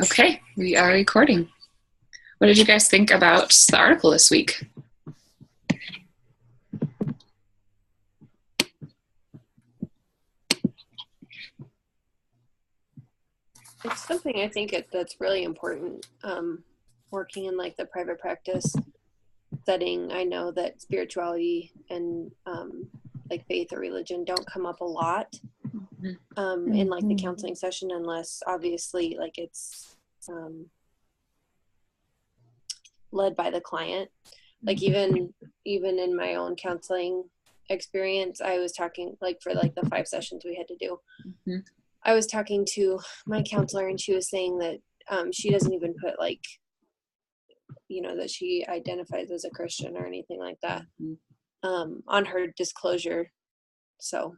Okay, we are recording. What did you guys think about the article this week? It's something I think that's really important. Working in like the private practice setting, I know that spirituality and like faith or religion don't come up a lot in like the counseling session, unless obviously like it's led by the client. Like even in my own counseling experience, I was talking like for like the 5 sessions we had to do. Mm-hmm. I was talking to my counselor and she was saying that she doesn't even put like, you know, that she identifies as a Christian or anything like that on her disclosure. So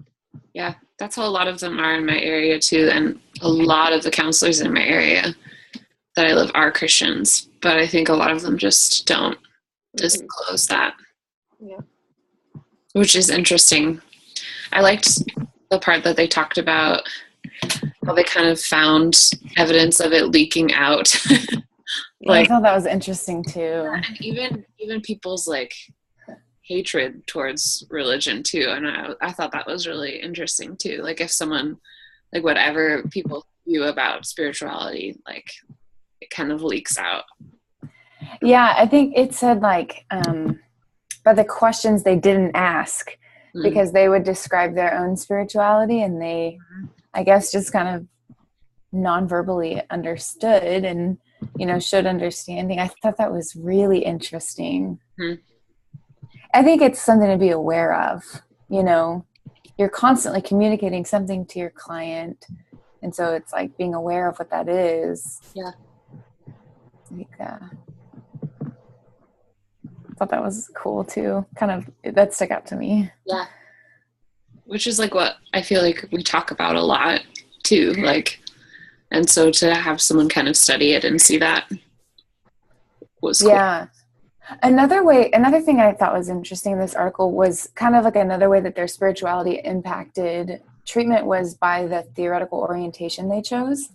yeah, that's how a lot of them are in my area too, and a lot of the counselors in my area that I live are Christians, but I think a lot of them just don't disclose that. Yeah, which is interesting. I liked the part that they talked about how they kind of found evidence of it leaking out. I thought that was interesting too. And even people's like hatred towards religion too, and I thought that was really interesting too. Like if someone, like whatever people view about spirituality, like it kind of leaks out. Yeah, I think it said like by the questions they didn't ask, because they would describe their own spirituality and they, I guess, just kind of non-verbally understood and, you know, showed understanding. I thought that was really interesting. I think it's something to be aware of. You know, you're constantly communicating something to your client, and so it's like being aware of what that is. Yeah. I thought that was cool too. Kind of, that stuck out to me. Yeah. Which is like what I feel like we talk about a lot too. Like, and so to have someone kind of study it and see that was cool. Yeah. Another thing I thought was interesting in this article was kind of like another way that their spirituality impacted treatment was by the theoretical orientation they chose.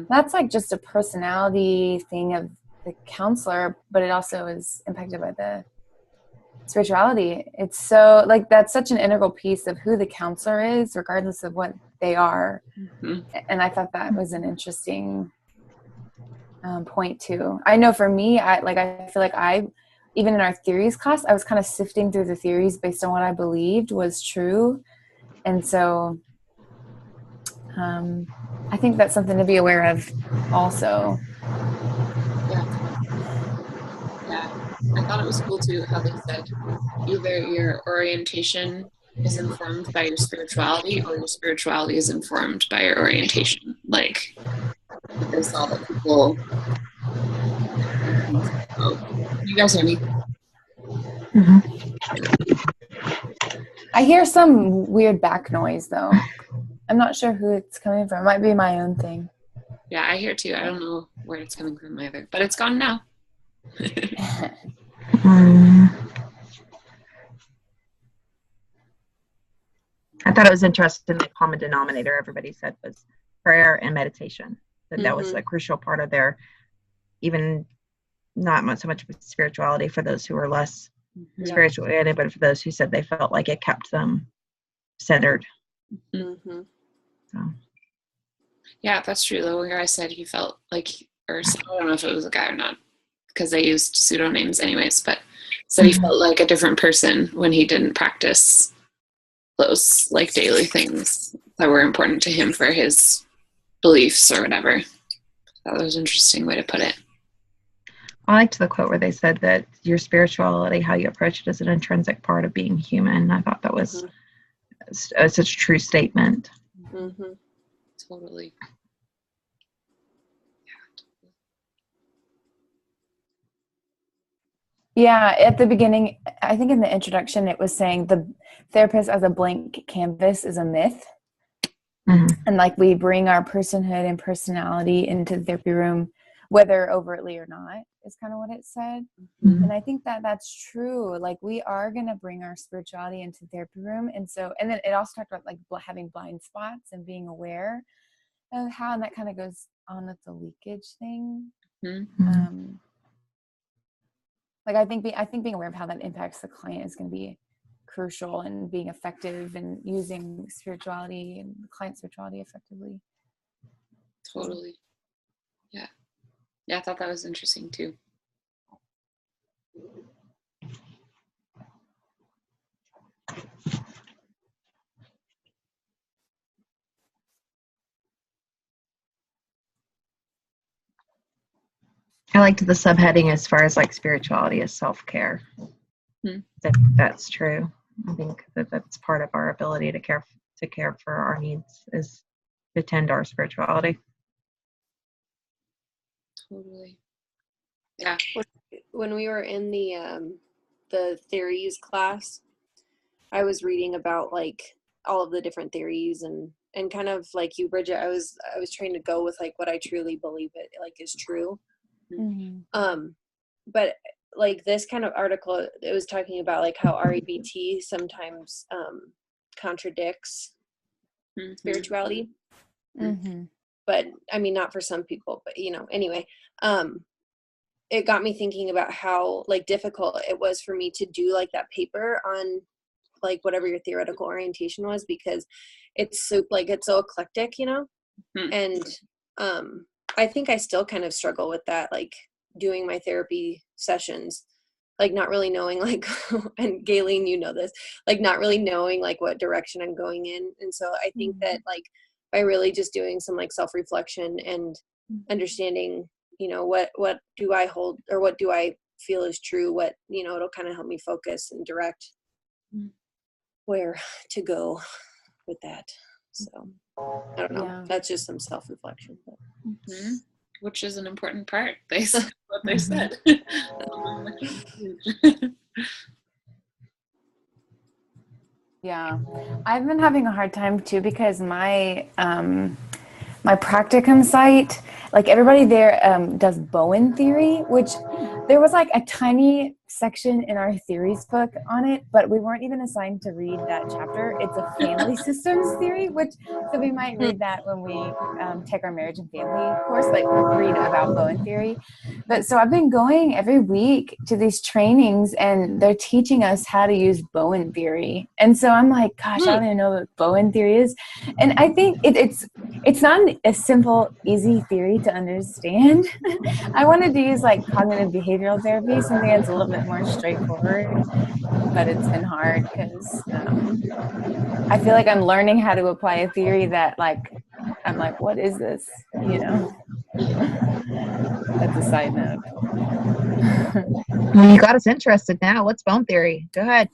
That's like just a personality thing of the counselor, but it also is impacted by the spirituality. It's so like, that's such an integral piece of who the counselor is, regardless of what they are. And I thought that was an interesting point too. I know for me, I feel like even in our theories class, I was kind of sifting through the theories based on what I believed was true. And so I think that's something to be aware of also. Yeah. I thought it was cool too how they said either your orientation is informed by your spirituality or your spirituality is informed by your orientation. Like they saw that people. Oh, you guys hear me? I hear some weird back noise though. I'm not sure who it's coming from. It might be my own thing. Yeah, I hear too. I don't know where it's coming from either, but it's gone now. I thought it was interesting. The common denominator everybody said was prayer and meditation. That was a crucial part of their, even not so much spirituality for those who are less spiritual oriented, but for those who said they felt like it kept them centered. So. Yeah, that's true. The one guy said he felt like, or I don't know if it was a guy or not, because they used pseudonyms anyways, but said he felt like a different person when he didn't practice those like daily things that were important to him for his beliefs or whatever. That was an interesting way to put it. I liked the quote where they said that your spirituality, how you approach it, is an intrinsic part of being human. I thought that was such a true statement. Totally. Yeah, at the beginning, I think in the introduction, it was saying the therapist as a blank canvas is a myth. And like we bring our personhood and personality into the therapy room, whether overtly or not, is kind of what it said. And I think that that's true. Like we are going to bring our spirituality into the therapy room. And then it also talked about like having blind spots and being aware. how, and that kind of goes on with the leakage thing. Mm-hmm. Like I think being aware of how that impacts the client is going to be crucial, and being effective and using spirituality and client spirituality effectively. Totally. Yeah. Yeah, I thought that was interesting too. I liked the subheading as far as like spirituality as self-care. That's true. I think that's part of our ability to care for our needs, is to tend our spirituality. Totally. Yeah. When we were in the theories class, I was reading about like all of the different theories, and kind of like you, Bridget, I was trying to go with like what I truly believe it like is true. Mm-hmm. But like this kind of article, it was talking about like how REBT sometimes contradicts spirituality. Mm-hmm. But I mean, not for some people, but anyway, it got me thinking about how like difficult it was for me to do like that paper on like whatever your theoretical orientation was, because it's so eclectic, and I think I still kind of struggle with that, like doing my therapy sessions, like not really knowing like and Gayleen, this, like not really knowing like what direction I'm going in. And so I think that like by really just doing some like self-reflection and understanding, what do I hold, or what do I feel is true, what it'll kind of help me focus and direct where to go with that. So I don't know. Yeah. That's just some self-reflection. Which is an important part, basically what they said. Yeah, I've been having a hard time too, because my practicum site, like everybody there does Bowen theory, which there was like a tiny section in our theories book on it, but we weren't even assigned to read that chapter. It's a family systems theory, so we might read that when we take our marriage and family course, like read about Bowen theory. But so I've been going every week to these trainings, and they're teaching us how to use Bowen theory. And so I'm like, gosh, I don't even know what Bowen theory is. And I think it's not a simple, easy theory to understand. I wanted to use like cognitive behavioral therapy, something that's a little bit more straightforward, but it's been hard because I feel like I'm learning how to apply a theory that like, I'm like, what is this? That's a side note. Well, you got us interested now. What's bone theory? Go ahead.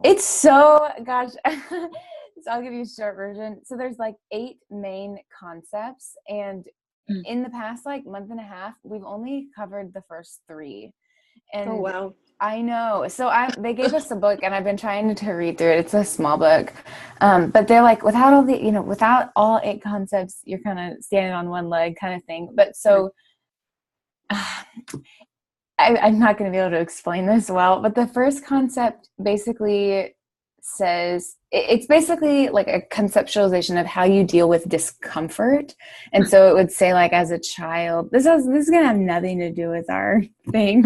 It's so, gosh. So I'll give you a short version. So there's like 8 main concepts, and in the past like month and a half, we've only covered the first 3. And oh wow, I know. So they gave us a book, and I've been trying to read through it. It's a small book, but they're like, without all 8 concepts, you're kind of standing on one leg, kind of thing. But so I'm not going to be able to explain this well. But the first concept basically says it's basically like a conceptualization of how you deal with discomfort. And so it would say, like, as a child, this is gonna have nothing to do with our thing.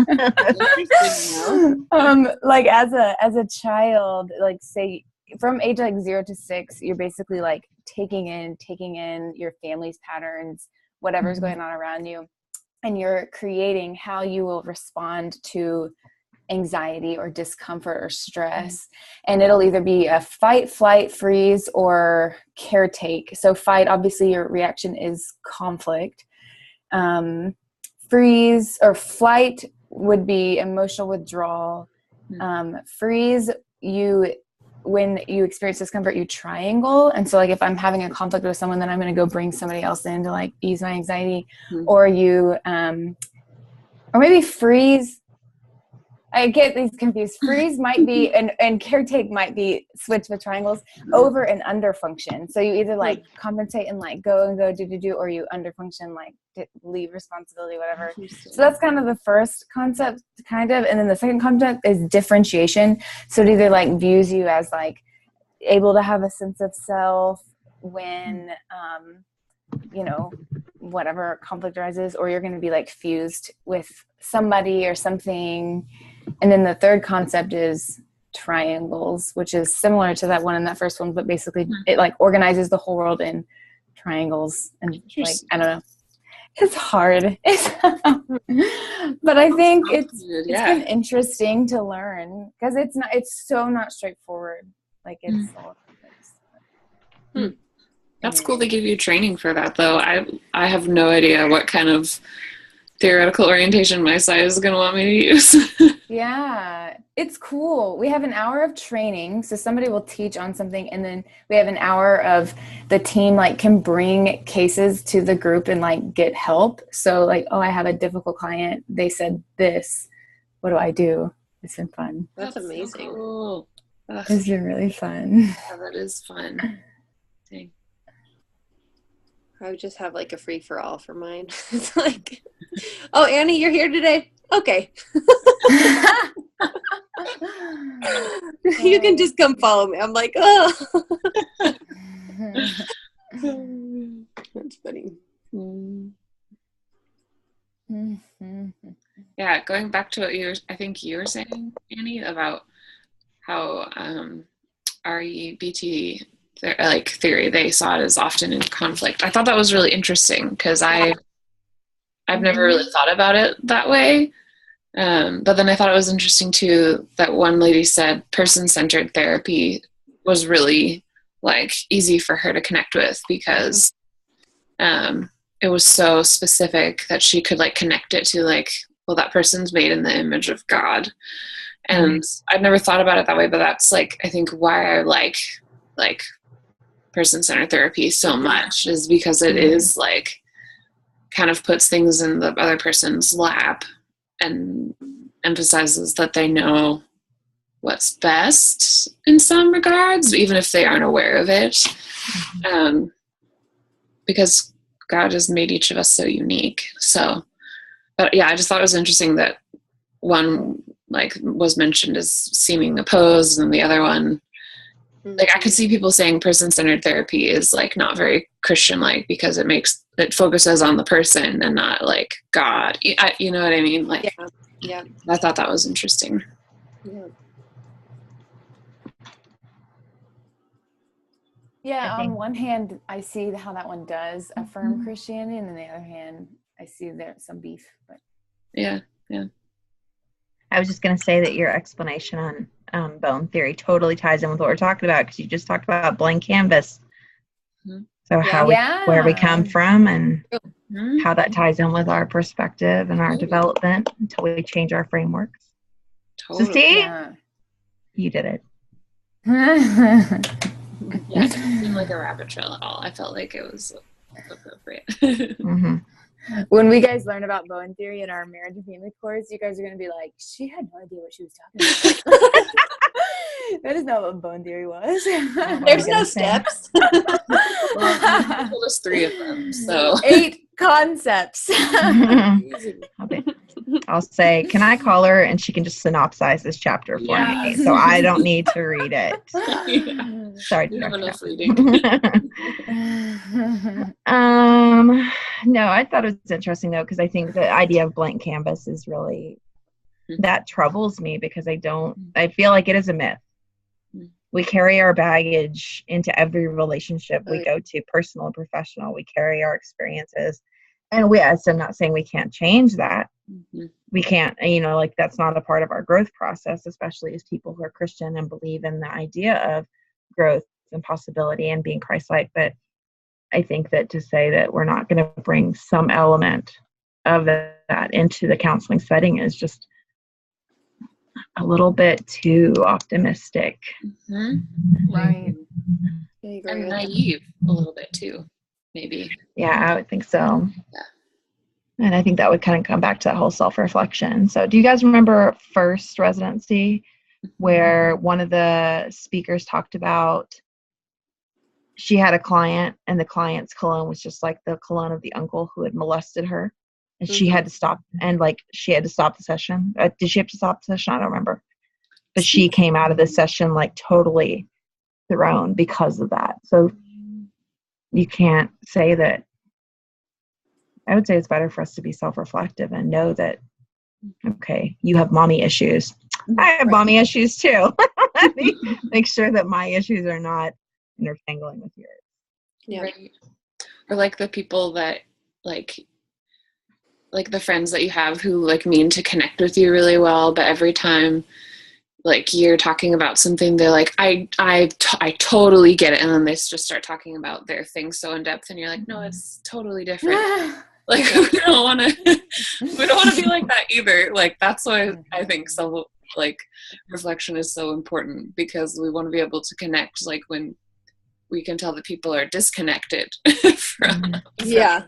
Like as a child, like say from age like 0 to 6, you're basically like taking in your family's patterns, whatever's going on around you, and you're creating how you will respond to anxiety or discomfort or stress. And it'll either be a fight, flight, freeze, or caretake. So fight, obviously your reaction is conflict. Freeze or flight would be emotional withdrawal. Freeze, when you experience discomfort, you triangle. And so like if I'm having a conflict with someone, then I'm going to go bring somebody else in to like ease my anxiety. Or you or maybe freeze. I get these confused. Freeze might be, and caretake might be switch the triangles, over and under function. So you either like compensate and like go do, or you under function, like leave responsibility, whatever. So that's kind of the first concept, kind of. And then the second concept is differentiation. So it either like views you as like able to have a sense of self when whatever conflict arises, or you're going to be like fused with somebody or something. And then the third concept is triangles, which is similar to that one in that first one, but basically it like organizes the whole world in triangles. And like, I don't know, it's hard. But I think it's been interesting to learn, because it's so not straightforward. Like it's all over the place. That's cool they give you training for that, though. I have no idea what kind of theoretical orientation my site is going to want me to use. Yeah, it's cool. We have an hour of training, so somebody will teach on something, and then we have an hour of the team like can bring cases to the group and like get help. So like, I have a difficult client. They said this. What do I do? It's been fun. That's amazing. So cool. It's been really fun. Yeah, that is fun. Dang. I would just have like a free for all for mine. It's like, oh, Annie, you're here today. Okay. You can just come follow me. I'm like, oh. That's funny. Yeah, going back to what I think you were saying, Annie, about how REBT theory, they saw it as often in conflict. I thought that was really interesting, because I've never really thought about it that way. But then I thought it was interesting too that one lady said person-centered therapy was really like easy for her to connect with, because it was so specific that she could like connect it to like, well, that person's made in the image of God. And I've never thought about it that way, but that's like, I think why I like person-centered therapy so much, is because it is like kind of puts things in the other person's lap and emphasizes that they know what's best in some regards, even if they aren't aware of it. Because God has made each of us so unique. So, but yeah, I just thought it was interesting that one like was mentioned as seeming opposed, and the other one, like I could see people saying person-centered therapy is like not very Christian-like, because it focuses on the person and not like God. You know what I mean? Like, yeah. I thought that was interesting. Yeah. Yeah, on one hand, I see how that one does affirm Christianity, and on the other hand, I see there's some beef. But yeah. I was just going to say that your explanation on bone theory totally ties in with what we're talking about, because you just talked about blank canvas. So where we come from, and how that ties in with our perspective and our development until we change our frameworks. Totally. So see, you did it. Yeah, it didn't seem like a rabbit trail at all. I felt like it was appropriate. When we guys learn about Bowen theory in our marriage and family course, you guys are going to be like, she had no idea what she was talking about. That is not what Bowen theory was. There's no steps. Well, you told us 3 of them, so 8 concepts. Okay. I'll say, can I call her and she can just synopsize this chapter for me, so I don't need to read it. Sorry, you have enough reading. No, I thought it was interesting though, because I think the idea of blank canvas is really, that troubles me, because I feel like it is a myth. We carry our baggage into every relationship we go to, personal and professional. We carry our experiences, and I'm not saying we can't change that. We can't, like that's not a part of our growth process, especially as people who are Christian and believe in the idea of growth and possibility and being Christ-like. But I think that to say that we're not going to bring some element of that into the counseling setting is just a little bit too optimistic. Right. And naive a little bit too, maybe. Yeah, I would think so. Yeah. And I think that would kind of come back to that whole self-reflection. So do you guys remember first residency where one of the speakers talked about she had a client and the client's cologne was just like the cologne of the uncle who had molested her, and she had to stop, and like she had to stop the session. Did she have to stop the session? I don't remember. But she came out of the session like totally thrown because of that. So you can't say that I would say it's better for us to be self-reflective and know that, okay, you have mommy issues. I have mommy issues too. Let me make sure that my issues are not intertangling with yours. Yeah. Right. Or like the people that like the friends that you have who like mean to connect with you really well, but every time like you're talking about something, they're like, I totally get it, and then they just start talking about their thing so in depth, and you're like, no, it's totally different. Like we don't want to be like that either. Like that's why I think so. Like reflection is so important, because we want to be able to connect. Like when we can tell that people are disconnected from. Yeah.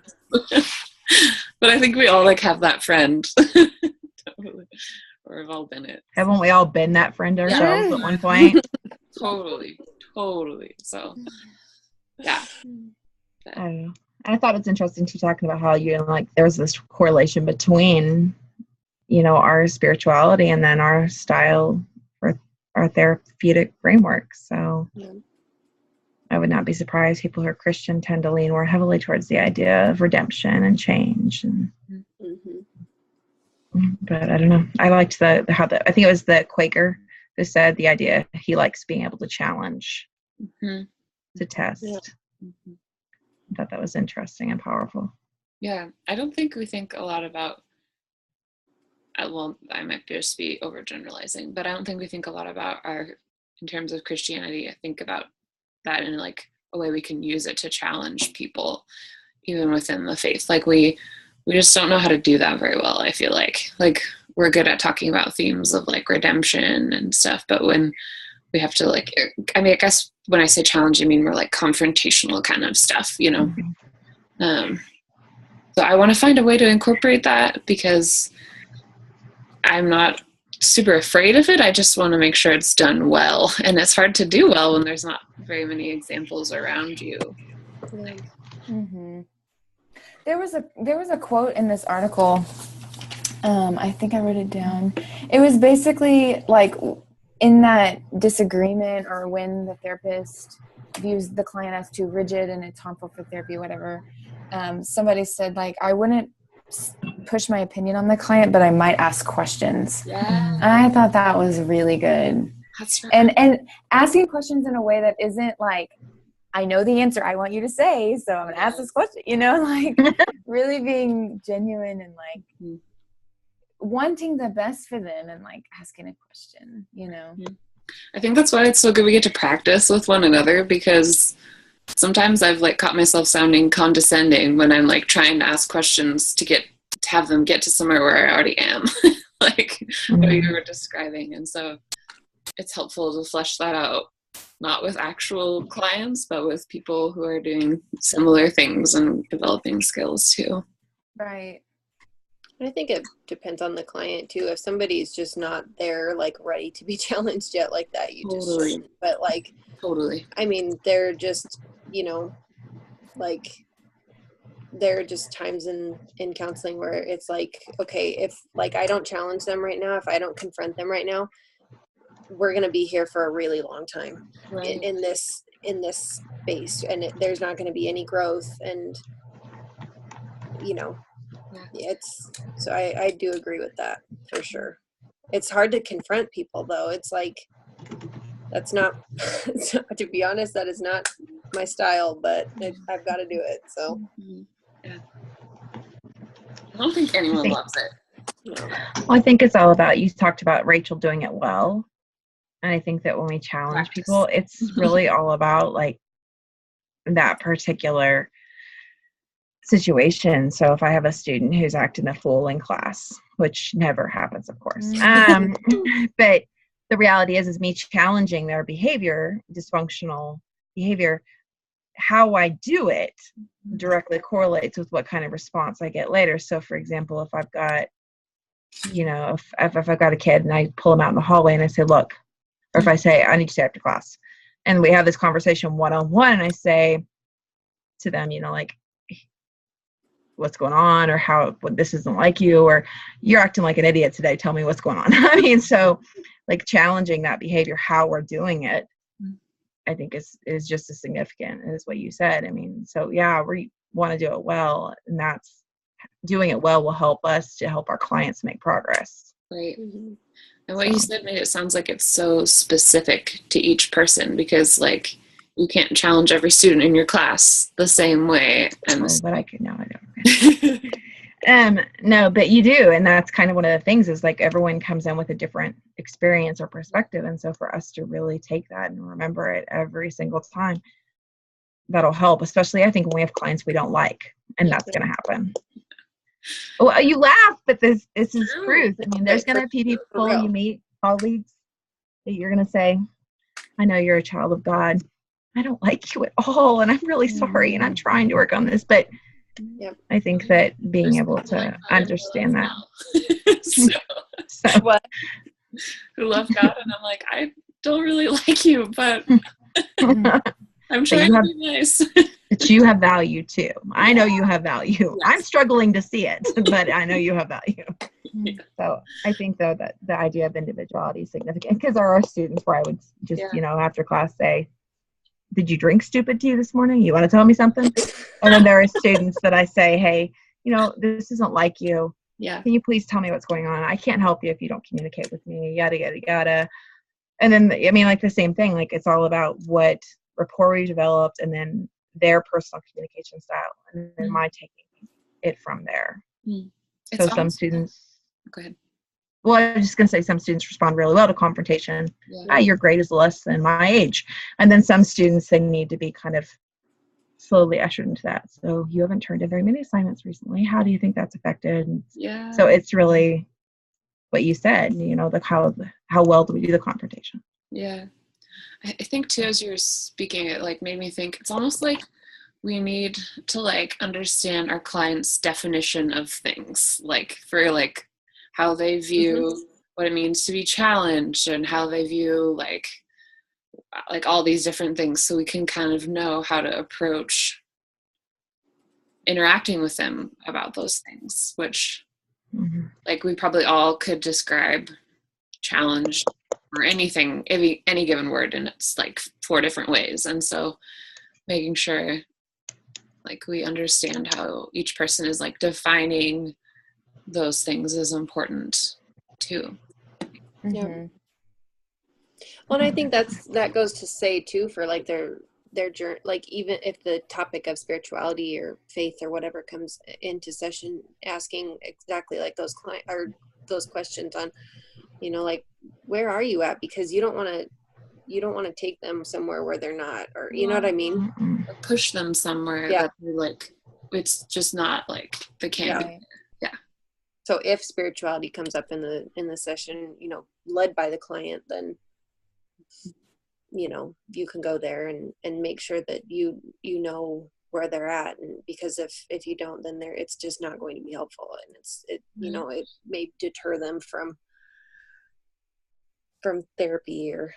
But I think we all like have that friend. Totally. Or we've all been it. Haven't we all been that friend ourselves at one point? Totally. So, yeah. I don't know. And I thought it's interesting too, talking about how there's this correlation between, our spirituality and then our style for our therapeutic framework. So I would not be surprised people who are Christian tend to lean more heavily towards the idea of redemption and change. But I don't know. I liked I think it was the Quaker who said the idea he likes being able to challenge, to test. I thought that was interesting and powerful. Yeah, I don't think we think a lot about, well, I might just be overgeneralizing, but I don't think we think a lot about in terms of Christianity, I think about that in like a way we can use it to challenge people, even within the faith. Like we just don't know how to do that very well, I feel like. Like we're good at talking about themes of like redemption and stuff, but when we have to like, I mean, I guess when I say challenge, I mean more like confrontational kind of stuff, So I want to find a way to incorporate that, because I'm not super afraid of it. I just want to make sure it's done well. And it's hard to do well when there's not very many examples around you. There was a quote in this article. I think I wrote it down. It was basically like, in that disagreement, or when the therapist views the client as too rigid and it's harmful for therapy, whatever, somebody said, like, I wouldn't push my opinion on the client, but I might ask questions. Yeah. I thought that was really good. That's right. And asking questions in a way that isn't like, I know the answer I want you to say, so I'm going to ask this question, like really being genuine and like wanting the best for them and like asking a question, I think that's why it's so good we get to practice with one another, because sometimes I've like caught myself sounding condescending when I'm like trying to ask questions to have them get to somewhere where I already am, like what you were describing. And so it's helpful to flesh that out, not with actual clients, but with people who are doing similar things and developing skills too. Right. I think it depends on the client too. If somebody's just not there, like ready to be challenged yet, like that, you just shouldn't. But like, totally. I mean, they're just, like, there are just times in counseling where it's like, okay, if like I don't challenge them right now, if I don't confront them right now, we're going to be here for a really long time in this space, and there's not going to be any growth, and it's so I do agree with that for sure. It's hard to confront people though. It's like, that's not to be honest, that is not my style, but I've got to do it. So yeah. I don't think anyone loves it. No. Well, I think it's all about, you talked about Rachel doing it well. And I think that when we challenge people, it's really all about like that particular situation. So if I have a student who's acting a fool in class, which never happens, of course, but the reality is me challenging their behavior, dysfunctional behavior, how I do it directly correlates with what kind of response I get later. So for example, if I've got, if I've got a kid and I pull them out in the hallway and I say, look, or if I say, I need to stay after class, and we have this conversation one-on-one, and I say to them, like, what's going on, or this isn't like you, or you're acting like an idiot today, tell me what's going on. I mean, so like challenging that behavior, how we're doing it, I think is just as significant as what you said. I mean, so yeah, we want to do it well, and that's doing it well will help us to help our clients make progress. Right. And what you said made it sounds like it's so specific to each person, because like you can't challenge every student in your class the same way. But I could, no, I don't. No, but you do. And that's kind of one of the things is like everyone comes in with a different experience or perspective. And so for us to really take that and remember it every single time, that'll help, especially I think when we have clients we don't like, and that's going to happen. Well, you laugh, but this is truth. I mean, there's going to be people you meet, colleagues, that you're going to say, I know you're a child of God. I don't like you at all, and I'm really sorry, and I'm trying to work on this. But I think that being able to understand that. So what? Who love God, and I'm like, I don't really like you, but I'm trying to be nice. But you have value too. I know you have value. Yes. I'm struggling to see it, but I know you have value. So I think though that the idea of individuality is significant, because there are students where I would just, after class say, did you drink stupid tea this morning? You want to tell me something? And then there are students that I say, hey, this isn't like you. Yeah. Can you please tell me what's going on? I can't help you if you don't communicate with me, yada, yada, yada. And then, I mean, like the same thing, like it's all about what rapport we developed and then their personal communication style, and then my taking it from there. So some students, go ahead. Well, I was just going to say some students respond really well to confrontation. Your grade is less than my age. And then some students, they need to be kind of slowly ushered into that. So you haven't turned in very many assignments recently. How do you think that's affected? Yeah. So it's really what you said, how well do we do the confrontation? Yeah. I think too, as you were speaking, it like made me think it's almost like we need to like understand our client's definition of things, like for like how they view what it means to be challenged and how they view like all these different things, so we can kind of know how to approach interacting with them about those things, which like we probably all could describe challenge or anything, any given word, and it's like 4 different ways. And so making sure like we understand how each person is like defining those things is important too. Well, and I think that goes to say too, for like their journey, like even if the topic of spirituality or faith or whatever comes into session, asking exactly like those questions on, like, where are you at? Because you don't want to take them somewhere where they're not, or you know what I mean? Or push them somewhere that they're like, it's just not like they can't be. Yeah. So if spirituality comes up in the session, led by the client, then you can go there and make sure that you know where they're at, and because if you don't, then it's just not going to be helpful, and it may deter them from therapy or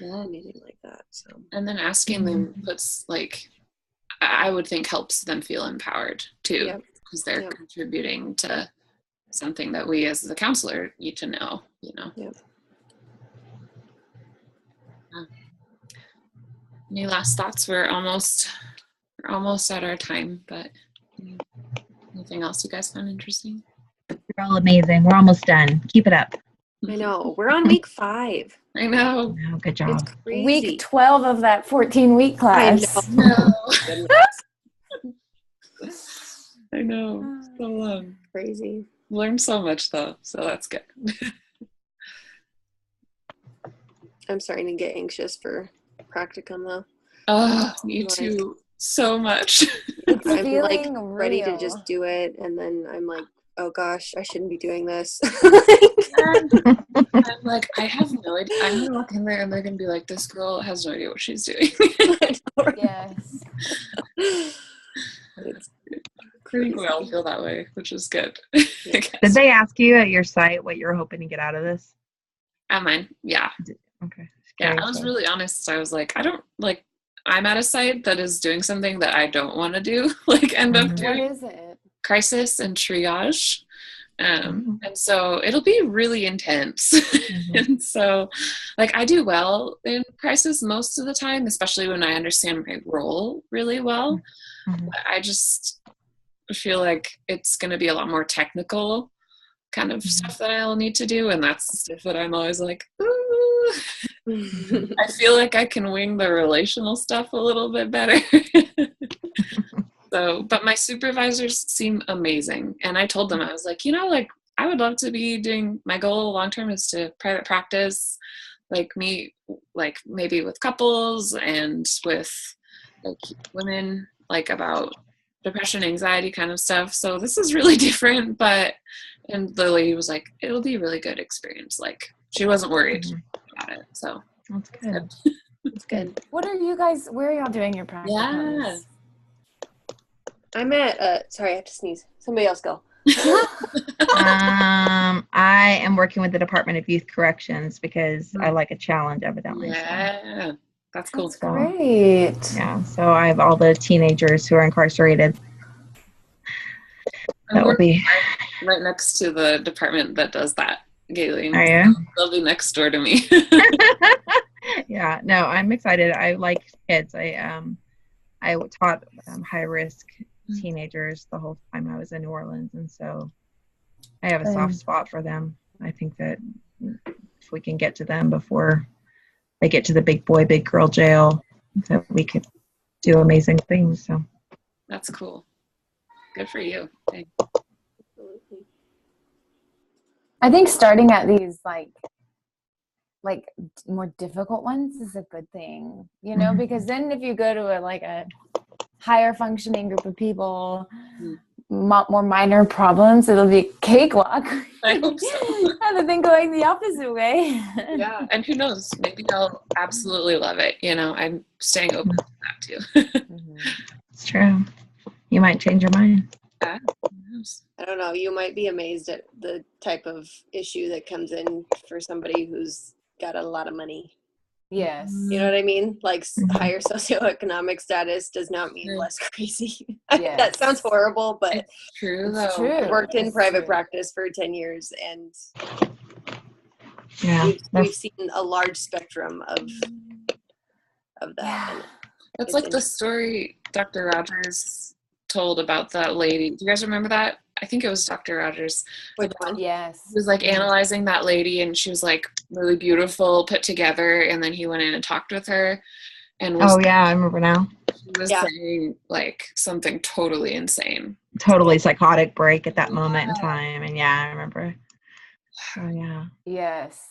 anything like that. So, and then asking them puts like, I would think helps them feel empowered too, because they're contributing to something that we as the counselor need to know. Any last thoughts? We're almost at our time, but anything else you guys found interesting? You're all amazing. We're almost done. Keep it up. I know. We're on week 5. I know. Oh, good job. It's crazy. Week 12 of that 14-week class. I know. I know. So long. Crazy. Learned so much though, so that's good. I'm starting to get anxious for practicum though. Oh, me too. So much. I'm like ready to just do it, and then I'm like, oh gosh, I shouldn't be doing this. I'm like, I have no idea. I'm gonna walk in there and they're gonna be like, this girl has no idea what she's doing. Yes. I think we all feel that way, which is good. Did they ask you at your site what you're hoping to get out of this? At mine, yeah. Okay. Yeah, I was really honest. I was like, I'm at a site that is doing something that I don't want to do, end up doing. What is it? Crisis and triage. And so it'll be really intense. And so I do well in crisis most of the time, especially when I understand my role really well. But I just feel like it's going to be a lot more technical kind of stuff that I'll need to do. And that's the stuff that I'm always like, ooh. I feel like I can wing the relational stuff a little bit better. So, but my supervisors seem amazing. And I told them, I was like, like I would love to be doing, my goal long-term is to private practice, like me, like maybe with couples and with like women, like about depression, anxiety kind of stuff. So this is really different, and the lady was like, it'll be a really good experience. Like she wasn't worried about it. So that's good. That's good. Where are y'all doing your practicums? Yeah. I'm at, sorry, I have to sneeze. Somebody else go. I am working with the Department of Youth Corrections because I like a challenge, evidently. Yeah. That's cool. That's great. Yeah. So I have all the teenagers who are incarcerated. That will be right next to the department that does that, Galen. Are you? They'll be next door to me. Yeah. No, I'm excited. I like kids. I taught high risk teenagers the whole time I was in New Orleans, and so I have a soft spot for them. I think that if we can get to them before they get to the big boy, big girl jail, that we could do amazing things. So that's cool. Good for you. Thanks. I think starting at these like more difficult ones is a good thing, because then if you go to a higher functioning group of people, more minor problems, it'll be a cakewalk. I hope so. Rather than going the opposite way. Yeah, and who knows? Maybe I'll absolutely love it. I'm staying open to that too. It's true. You might change your mind. Yeah. I don't know. You might be amazed at the type of issue that comes in for somebody who's got a lot of money. Yes. You know what I mean? Like higher socioeconomic status does not mean less crazy. Yes. That sounds horrible, but it's true though. It's true. I worked in private practice for 10 years and we've seen a large spectrum of that. Yeah. That's like the story Dr. Rogers told about that lady. Do you guys remember that? I think it was Dr. Rogers. Which one? Yes. He was like analyzing that lady and she was like really beautiful, put together, and then he went in and talked with her and was I remember now. She was saying like something totally insane. Totally psychotic break at that moment in time. And I remember. Oh yeah. Yes.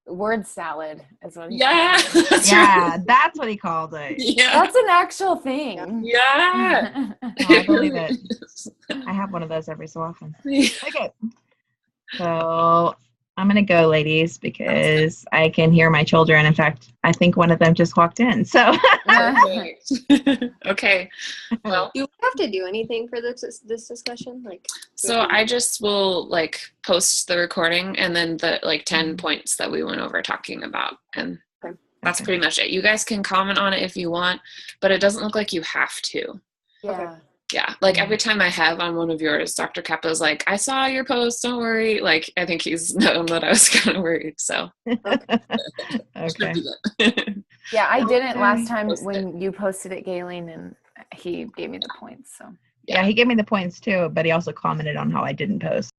Word salad is what he called it. That's what he called it. Yeah. That's an actual thing. Yeah. I believe it. I have one of those every so often. Okay. So I'm going to go, ladies, because I can hear my children. In fact, I think one of them just walked in. So okay. Well, do we have to do anything for this discussion? So I just will post the recording and then the 10 points that we went over talking about, and that's pretty much it. You guys can comment on it if you want, but it doesn't look like you have to. Yeah. Yeah, every time I have on one of yours, Dr. Kappa's like, I saw your post, don't worry. I think he's known that I was kind of worried, so. Okay. Yeah, I didn't last time when you posted it, Galen, and he gave me the points, so. Yeah, he gave me the points too, but he also commented on how I didn't post.